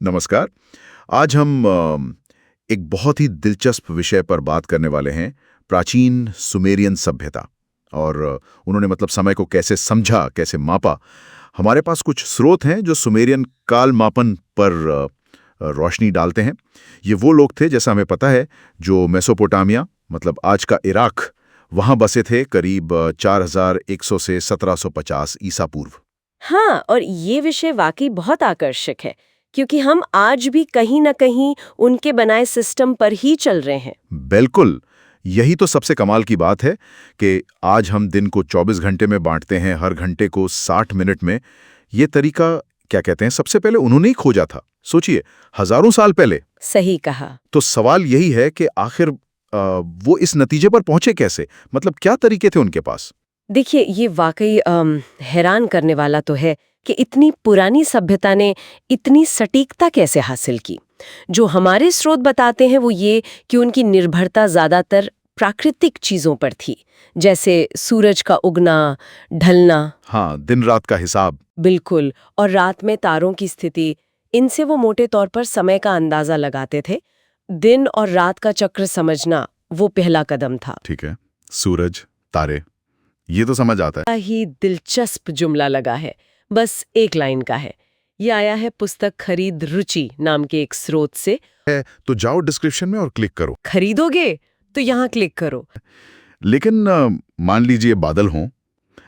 नमस्कार। आज हम एक बहुत ही दिलचस्प विषय पर बात करने वाले हैं, प्राचीन सुमेरियन सभ्यता। और उन्होंने मतलब समय को कैसे समझा, कैसे मापा। हमारे पास कुछ स्रोत हैं जो सुमेरियन काल मापन पर रोशनी डालते हैं। ये वो लोग थे, जैसा हमें पता है, जो मेसोपोटामिया मतलब आज का इराक, वहाँ बसे थे करीब 4100 से 1750 ईसा पूर्व। हाँ, और ये विषय वाकई बहुत आकर्षक है क्योंकि हम आज भी कहीं न कहीं उनके बनाए सिस्टम पर ही चल रहे हैं। बिल्कुल। यही तो सबसे कमाल की बात है कि आज हम दिन को 24 घंटे में बांटते हैं, हर घंटे को 60 मिनट में। ये तरीका क्या कहते हैं, सबसे पहले उन्होंने ही खोजा था। सोचिए, हजारों साल पहले। सही कहा। तो सवाल यही है कि आखिर वो इस नतीजे पर पहुंचे कैसे, मतलब क्या तरीके थे उनके पास। देखिए, ये वाकई हैरान करने वाला तो है कि इतनी पुरानी सभ्यता ने इतनी सटीकता कैसे हासिल की। जो हमारे स्रोत बताते हैं वो ये कि उनकी निर्भरता ज़्यादातर प्राकृतिक चीज़ों पर थी, जैसे सूरज का उगना, ढलना। हाँ, दिन रात का हिसाब। बिल्कुल। और रात में तारों की स्थिति, इनसे वो मोटे तौर पर समय का अंदाजा लगाते थे। दिन और रात का चक्र समझना वो पहला कदम था। ठीक है, सूरज, तारे, ये तो समझ आता बड़ा ही दिलचस्प जुमला लगा है, बस एक लाइन का है। ये आया है पुस्तक खरीद रुचि नाम के एक स्रोत से। है। तो जाओ डिस्क्रिप्शन में और क्लिक करो। खरीदोगे तो यहाँ क्लिक करो। लेकिन मान लीजिए बादल हों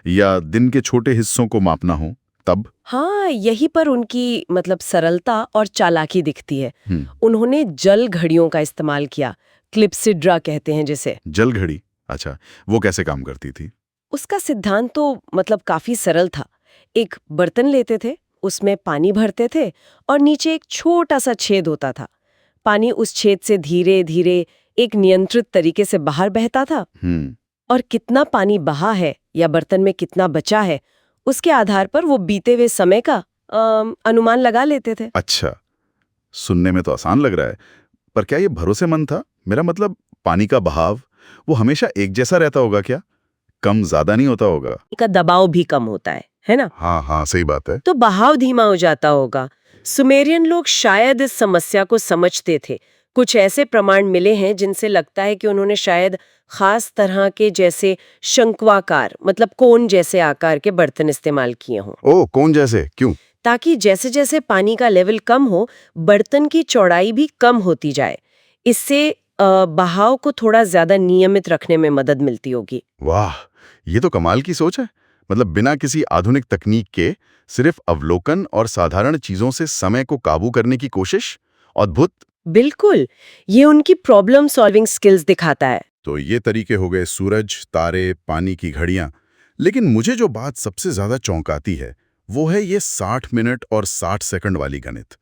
या दिन के छोटे हिस्सों को मापना हो, तब। हाँ, यही पर उनकी मतलब सरलता और चालाकी दिखती है। हम्म। उन्होंने जल घड़ियों का इस्तेमाल किया, क्लिप्सिड्रा कहते हैं जिसे। जल घड़ी, अच्छा, वो कैसे काम करती थी। उसका सिद्धांत तो मतलब काफी सरल था। एक बर्तन लेते थे, उसमें पानी भरते थे और नीचे एक छोटा सा छेद होता था। पानी उस छेद से धीरे धीरे एक नियंत्रित तरीके से बाहर बहता था। और कितना पानी बहा है या बर्तन में कितना बचा है, उसके आधार पर वो बीते हुए समय का अनुमान लगा लेते थे। अच्छा, सुनने में तो आसान लग रहा है, पर क्या ये भरोसेमंद था। मेरा मतलब, पानी का बहाव वो हमेशा एक जैसा रहता होगा क्या, कम ज्यादा नहीं होता होगा। का दबाव भी कम होता है ना? हाँ हाँ, सही बात है। तो बहाव धीमा हो जाता होगा। सुमेरियन लोग शायद इस समस्या को समझते थे। कुछ ऐसे प्रमाण मिले हैं जिनसे लगता है कि उन्होंने शायद खास तरह के जैसे शंक्वाकार मतलब कोन जैसे आकार के बर्तन इस्तेमाल किए हों, ओ, कौन जैसे, क्यों। ताकि जैसे जैसे पानी का लेवल कम हो, बर्तन की चौड़ाई भी कम होती जाए। इससे बहाव को थोड़ा ज्यादा नियमित रखने में मदद मिलती होगी। वाह, ये तो कमाल की सोच है। मतलब बिना किसी आधुनिक तकनीक के सिर्फ अवलोकन और साधारण चीजों से समय को काबू करने की कोशिश, अद्भुत। बिल्कुल, ये उनकी प्रॉब्लम सॉल्विंग स्किल्स दिखाता है। तो ये तरीके हो गए, सूरज, तारे, पानी की घड़ियां। लेकिन मुझे जो बात सबसे ज्यादा चौंकाती है वो है ये 60 मिनट और 60 सेकंड वाली गणित।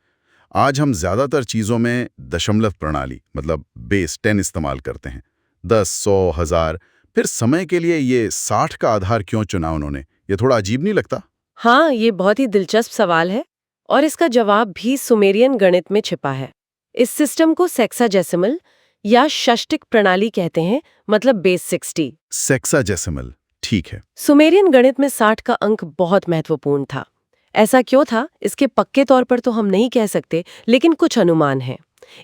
आज हम ज्यादातर चीजों में दशमलव प्रणाली मतलब बेस 10 इस्तेमाल करते हैं, 10, 100, 1000। फिर समय के लिए ये 60 का आधार क्यों चुना उन्होंने, ये थोड़ा अजीब नहीं लगता। हाँ, ये बहुत ही दिलचस्प सवाल है और इसका जवाब भी सुमेरियन गणित में छिपा है। इस सिस्टम को सेक्साडेसिमल या षष्टिक प्रणाली कहते हैं, मतलब बेस 60। सेक्साडेसिमल, ठीक है। सुमेरियन गणित में 60 का अंक बहुत महत्वपूर्ण था। ऐसा क्यों था, इसके पक्के तौर पर तो हम नहीं कह सकते, लेकिन कुछ अनुमान हैं।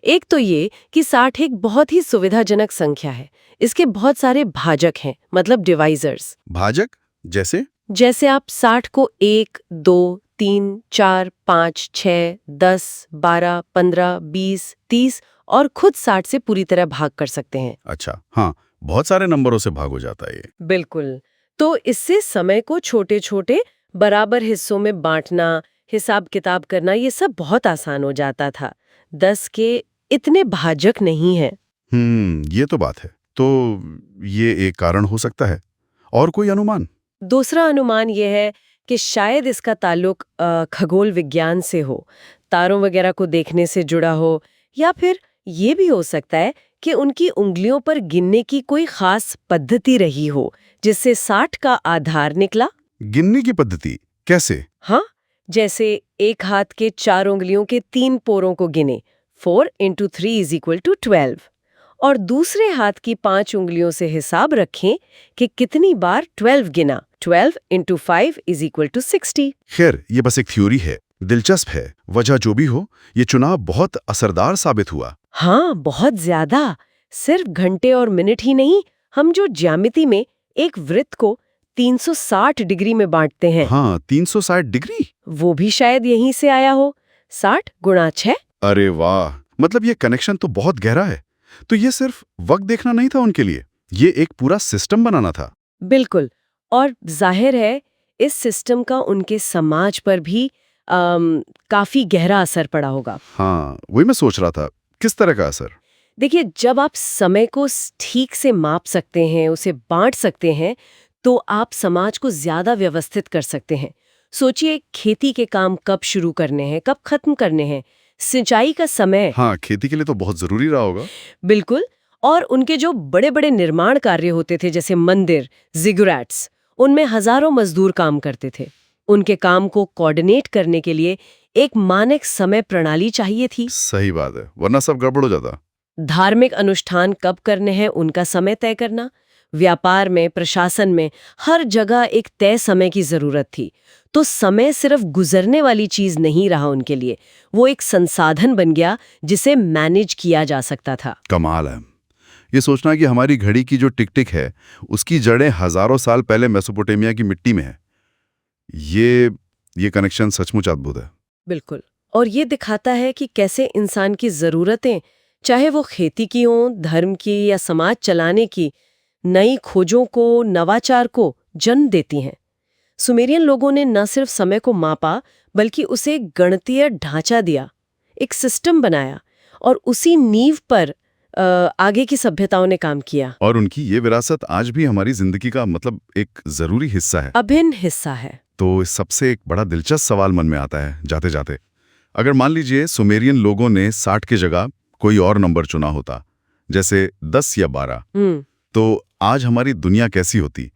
एक तो ये कि 60 एक बहुत ही सुविधाजनक संख्या है। इसके बहुत सारे भाजक हैं, मतलब डिवाइजर्स। भाजक जैसे। जैसे आप 60 को 1, 2, 3, 4, 5, 6, 10, 12, 15, 20, 30 और खुद 60 से पूरी तरह भाग कर सकते हैं। अच्छा, हाँ, बहुत सारे नंबरों से भाग हो जाता है ये। बिल्कुल। तो इससे समय को छोटे छोटे बराबर हिस्सों में बांटना, हिसाब किताब करना, ये सब बहुत आसान हो जाता था। 10 के इतने भाजक नहीं हैं। ये तो बात है। तो ये एक कारण हो सकता है। और कोई अनुमान। दूसरा अनुमान ये है कि शायद इसका ताल्लुक खगोल विज्ञान से हो, तारों वगैरह को देखने से जुड़ा हो, या फिर ये भी हो सकता है कि उनकी उंगलियों पर गिनने की कोई खास पद्धति रही हो, जिससे 60 का आधार निकला। गिनने की पद्धति कैसे। हाँ, जैसे एक हाथ के 4 उंगलियों के 3 पोरों को गिने, 4 into 3 is equal to 12, और दूसरे हाथ की 5 उंगलियों से हिसाब रखें कि कितनी बार 12 गिना, 12 into 5 is equal to 60। खैर, ये बस एक थ्योरी है, दिलचस्प है। वजह जो भी हो, ये चुनाव बहुत असरदार साबित हुआ। हाँ, बहुत ज्यादा। सिर्फ घंटे और मिनट ही नहीं, हम जो ज्यामिति में एक वृत्त को 360 डिग्री में बांटते हैं, हाँ, 360 डिग्री। वो भी शायद यहीं से आया हो। 60 गुणा 6। अरे वाह, मतलब ये कनेक्शन तो बहुत गहरा है। तो ये सिर्फ वक्त देखना नहीं था उनके लिए, ये एक पूरा सिस्टम बनाना था। बिल्कुल। और जाहिर है इस सिस्टम का उनके समाज पर भी काफी गहरा असर पड़ा होगा। हाँ, वही मैं सोच रहा था, किस तरह का असर? देखिए, जब आप समय को ठीक से माप सकते हैं, उसे बांट सकते हैं, तो आप समाज को ज्यादा व्यवस्थित कर सकते हैं। सोचिए, खेती के काम कब शुरू करने हैं, कब खत्म करने हैं, सिंचाई का समय। हाँ, खेती के लिए तो बहुत जरूरी रहा होगा। बिल्कुल। और उनके जो बड़े बड़े निर्माण कार्य होते थे, जैसे मंदिर, जिगुरैट्स, उनमें हजारों मजदूर काम करते थे। उनके काम को कोऑर्डिनेट करने के लिए एक मानक समय प्रणाली चाहिए थी। सही बात है, वरना सब गड़बड़ हो जाता। धार्मिक अनुष्ठान कब करने हैं, उनका समय तय करना। व्यापार में, प्रशासन में, हर जगह एक तय समय की जरूरत थी। तो समय सिर्फ गुजरने वाली चीज नहीं रहा उनके लिए, वो एक संसाधन बन गया जिसे मैनेज किया जा सकता था। कमाल है ये सोचना कि हमारी घड़ी की जो टिक टिक है, उसकी जड़ें हजारों साल पहले मेसोपोटामिया की मिट्टी में है। ये कनेक्शन सचमुच अद्भुत है। बिल्कुल। और ये दिखाता है कि कैसे इंसान की जरूरतें, चाहे वो खेती की हों, धर्म की या समाज चलाने की, नई खोजों को, नवाचार को जन्म देती हैं। सुमेरियन लोगों ने न सिर्फ समय को मापा, बल्कि उसे एक गणितीय ढांचा दिया, एक सिस्टम बनाया, और उसी नींव पर आगे की सभ्यताओं ने काम किया। और उनकी ये विरासत आज भी हमारी जिंदगी का मतलब एक जरूरी हिस्सा है। अभिन्न हिस्सा है। तो इस सबसे एक बड़ा दिलचस्प सवाल मन में आता है जाते जाते, अगर मान लीजिए सुमेरियन लोगों ने 60 की जगह कोई और नंबर चुना होता, जैसे 10 या 12, तो आज हमारी दुनिया कैसी होती?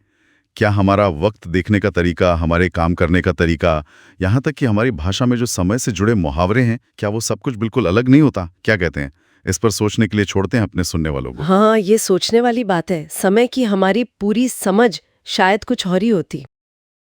क्या हमारा वक्त देखने का तरीका, हमारे काम करने का तरीका, यहाँ तक कि हमारी भाषा में जो समय से जुड़े मुहावरे हैं, क्या वो सब कुछ बिल्कुल अलग नहीं होता? क्या कहते हैं? इस पर सोचने के लिए छोड़ते हैं अपने सुनने वालों को। हाँ, ये सोचने वाली बात है। समय की हमारी पूरी समझ शायद कुछ और ही होती।